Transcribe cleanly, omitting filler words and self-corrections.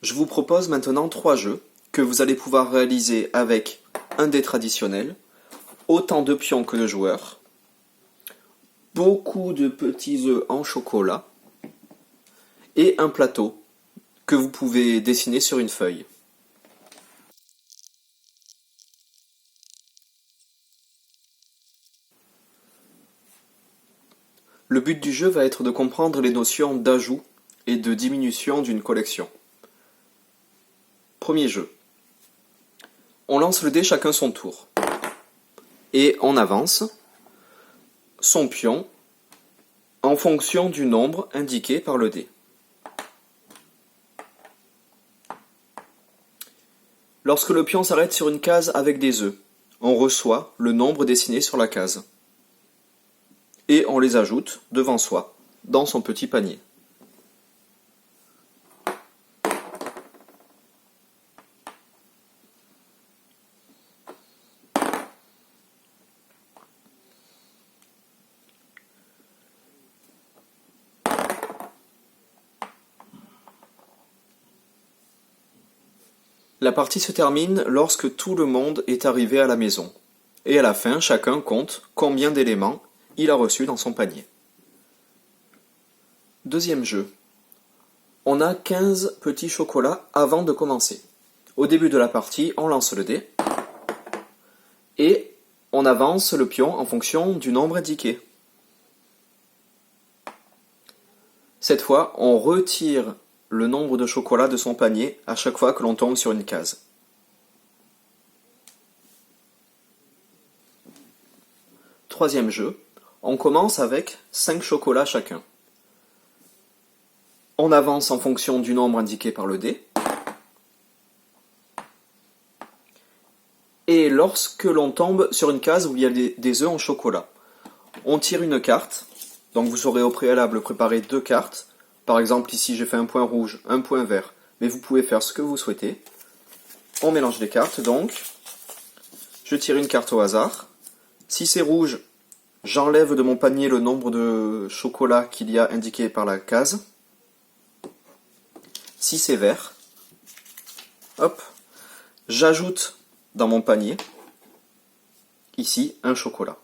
Je vous propose maintenant 3 jeux que vous allez pouvoir réaliser avec un dé traditionnel, autant de pions que de joueurs, beaucoup de petits œufs en chocolat et un plateau que vous pouvez dessiner sur une feuille. Le but du jeu va être de comprendre les notions d'ajout et de diminution d'une collection. Premier jeu. On lance le dé chacun son tour. Et on avance son pion en fonction du nombre indiqué par le dé. Lorsque le pion s'arrête sur une case avec des œufs, on reçoit le nombre dessiné sur la case. Et on les ajoute devant soi, dans son petit panier. La partie se termine lorsque tout le monde est arrivé à la maison. Et à la fin, chacun compte combien d'éléments il a reçu dans son panier. Deuxième jeu. On a 15 petits chocolats avant de commencer. Au début de la partie, on lance le dé et on avance le pion en fonction du nombre indiqué. Cette fois, on retire le nombre de chocolats de son panier à chaque fois que l'on tombe sur une case. Troisième jeu, on commence avec 5 chocolats chacun. On avance en fonction du nombre indiqué par le dé. Et lorsque l'on tombe sur une case où il y a des œufs en chocolat, on tire une carte. Donc vous aurez au préalable préparé 2 cartes. Par exemple, ici j'ai fait un point rouge, un point vert. Mais vous pouvez faire ce que vous souhaitez. On mélange les cartes donc. Je tire une carte au hasard. Si c'est rouge, j'enlève de mon panier le nombre de chocolats qu'il y a indiqué par la case. Si c'est vert, hop, j'ajoute dans mon panier, ici, un chocolat.